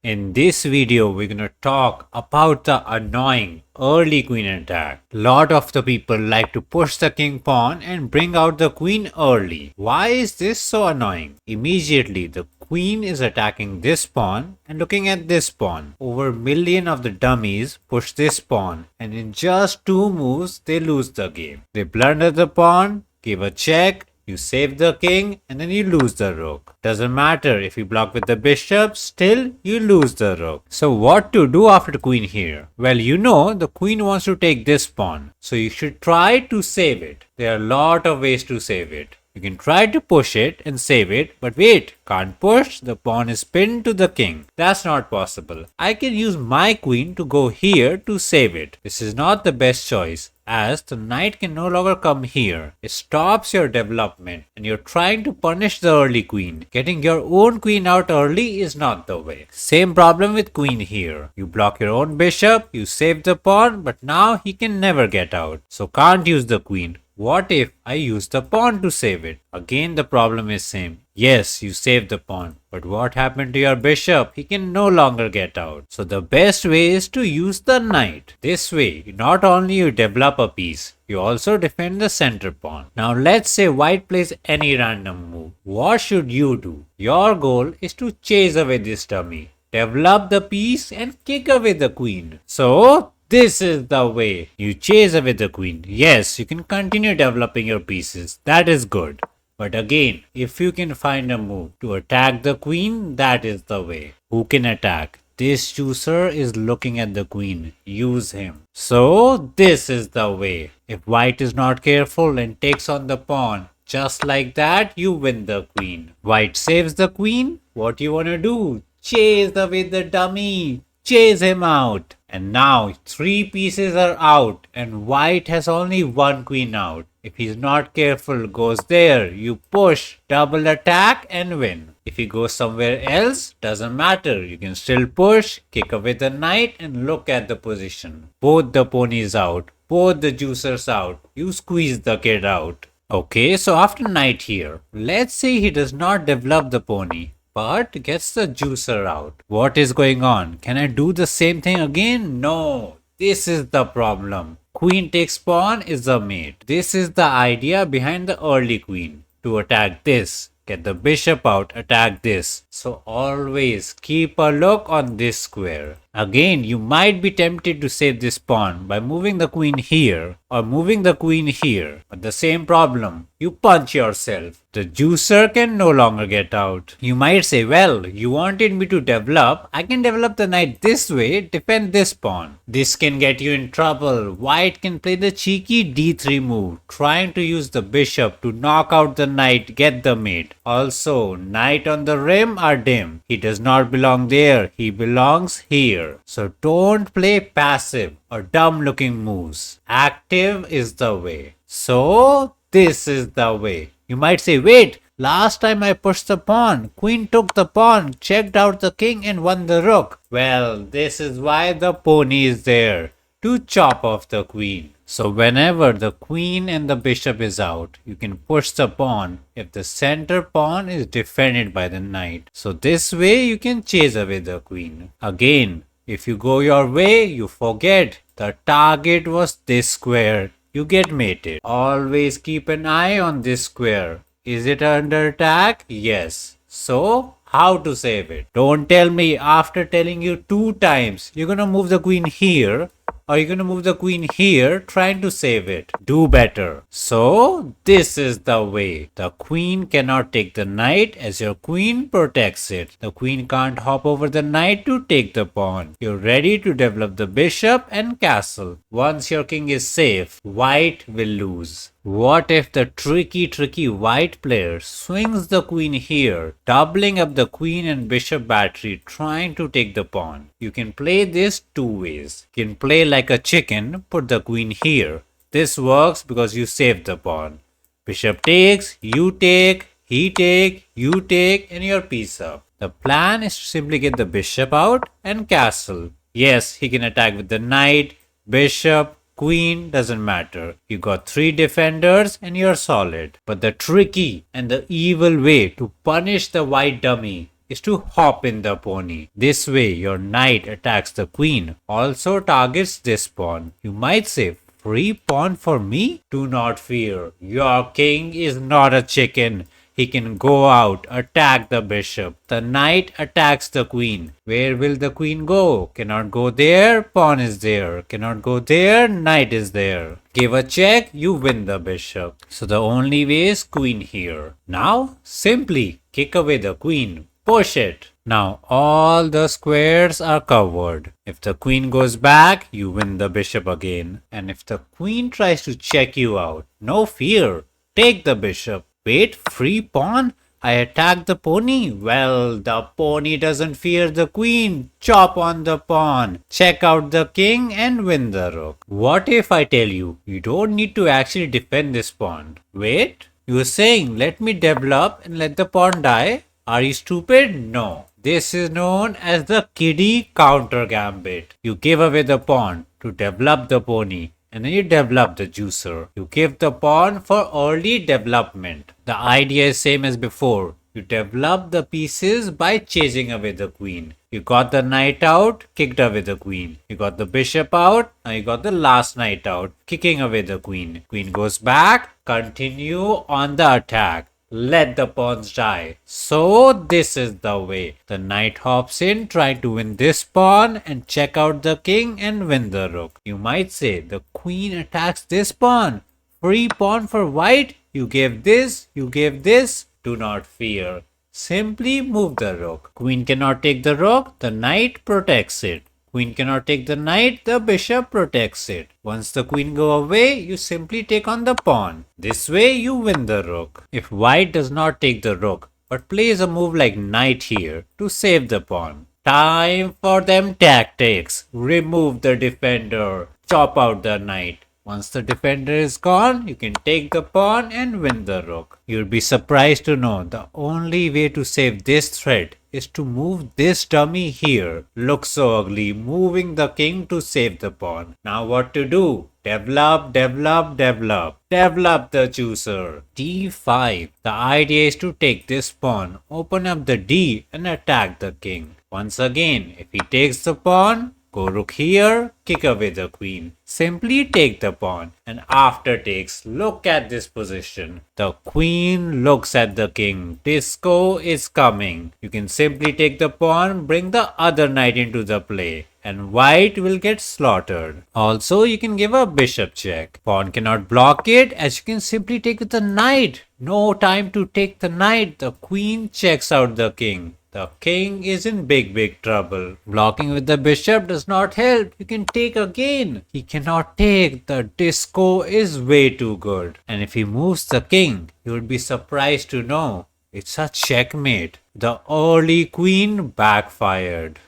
In this video, we're gonna talk about the annoying early queen attack. Lot of the people like to push the king pawn and bring out the queen early. Why is this so annoying? Immediately, the queen is attacking this pawn and looking at this pawn. Over million of the dummies push this pawn, and in just 2 moves, they lose the game. They blunder the pawn, give a check, you save the king and then you lose the rook. Doesn't matter if you block with the bishop, still you lose the rook. So what to do after the queen here? Well, you know the queen wants to take this pawn. So you should try to save it. There are a lot of ways to save it. You can try to push it and save it, but wait, can't push, the pawn is pinned to the king. That's not possible. I can use my queen to go here to save it. This is not the best choice, as the knight can no longer come here. It stops your development and you're trying to punish the early queen. Getting your own queen out early is not the way. Same problem with queen here. You block your own bishop, you save the pawn, but now he can never get out. So can't use the queen. What if I use the pawn to save it? Again the problem is same. Yes, you save the pawn, but what happened to your bishop? He can no longer get out. So the best way is to use the knight. This way, not only you develop a piece, you also defend the center pawn. Now let's say white plays any random move. What should you do? Your goal is to chase away this dummy, develop the piece and kick away the queen. So this is the way. You chase away the queen. Yes, you can continue developing your pieces. That is good. But again, if you can find a move to attack the queen, that is the way. Who can attack? This chooser is looking at the queen. Use him. So this is the way. If white is not careful and takes on the pawn, just like that, you win the queen. White saves the queen. What do you want to do? Chase away the dummy. Chase him out. And now 3 pieces are out and white has only 1 queen out. If he's not careful, goes there, you push, double attack and win. If he goes somewhere else, doesn't matter. You can still push, kick away the knight and look at the position. Both the ponies out, both the juicers out. You squeeze the kid out. Okay, so after knight here, let's say he does not develop the pony, but gets the juicer out. What is going on? Can I do the same thing again? No. This is the problem. Queen takes pawn is the mate. This is the idea behind the early queen. To attack this. Get the bishop out, attack this. So always keep a look on this square. Again, you might be tempted to save this pawn by moving the queen here or moving the queen here. But the same problem. You punch yourself. The juicer can no longer get out. You might say, well, you wanted me to develop. I can develop the knight this way, defend this pawn. This can get you in trouble. White can play the cheeky d3 move, trying to use the bishop to knock out the knight, get the mate. Also, knight on the rim are dim. He does not belong there. He belongs here. So don't play passive or dumb looking moves. Active is the way. So this is the way. You might say, wait, last time I pushed the pawn, queen took the pawn, checked out the king and won the rook. Well, this is why the pony is there, to chop off the queen. So whenever the queen and the bishop is out, you can push the pawn if the center pawn is defended by the knight. So this way you can chase away the queen. Again, if you go your way, you forget the target was this square. You get mated. Always keep an eye on this square. Is it under attack? Yes. So, how to save it? Don't tell me after telling you 2 times, you're gonna move the queen here or you're gonna move the queen here trying to save it. Do better. So, this is the way. The queen cannot take the knight as your queen protects it. The queen can't hop over the knight to take the pawn. You're ready to develop the bishop and castle. Once your king is safe, white will lose. What if the tricky white player swings the queen here, doubling up the queen and bishop battery trying to take the pawn? You can play this 2 ways. You can play like a chicken, put the queen here. This works because you saved the pawn. Bishop takes, you take, he take, you take and your piece up. The plan is to simply get the bishop out and castle. Yes, he can attack with the knight, bishop, queen, doesn't matter. You got 3 defenders and you're solid. But the tricky and the evil way to punish the white dummy is to hop in the pony. This way your knight attacks the queen, also targets this pawn. You might say, free pawn for me? Do not fear, your king is not a chicken. He can go out, attack the bishop. The knight attacks the queen. Where will the queen go? Cannot go there, pawn is there. Cannot go there, knight is there. Give a check, you win the bishop. So the only way is queen here. Now, simply kick away the queen. Push it. Now all the squares are covered. If the queen goes back, you win the bishop again. And if the queen tries to check you out, no fear. Take the bishop. Wait, free pawn? I attack the pony? Well, the pony doesn't fear the queen. Chop on the pawn. Check out the king and win the rook. What if I tell you, you don't need to actually defend this pawn? Wait, you're saying let me develop and let the pawn die? Are you stupid? No. This is known as the kiddie counter gambit. You give away the pawn to develop the pony, and then you develop the juicer. You give the pawn for early development. The idea is same as before. You develop the pieces by chasing away the queen. You got the knight out, kicked away the queen. You got the bishop out, now you got the last knight out, kicking away the queen. Queen goes back, continue on the attack. Let the pawns die. So this is the way. The knight hops in trying to win this pawn and check out the king and win the rook. You might say the queen attacks this pawn. Free pawn for white. You gave this, you gave this. Do not fear. Simply move the rook. Queen cannot take the rook. The knight protects it. Queen cannot take the knight, the bishop protects it. Once the queen go away, you simply take on the pawn. This way you win the rook. If white does not take the rook, but plays a move like knight here to save the pawn. Time for them tactics. Remove the defender. Chop out the knight. Once the defender is gone, you can take the pawn and win the rook. You'll be surprised to know the only way to save this threat is to move this dummy here. Looks so ugly, moving the king to save the pawn. Now what to do? Develop, develop, develop. Develop the chooser. D5. The idea is to take this pawn, open up the D and attack the king. Once again, if he takes the pawn, go rook here, kick away the queen. Simply take the pawn and after takes, look at this position. The queen looks at the king. Disco is coming. You can simply take the pawn, bring the other knight into the play and white will get slaughtered. Also, you can give a bishop check. Pawn cannot block it as you can simply take with the knight. No time to take the knight. The queen checks out the king. The king is in big trouble. Blocking with the bishop does not help. You can take again. He cannot take. The disco is way too good. And if he moves the king, you would be surprised to know it's a checkmate. The early queen backfired.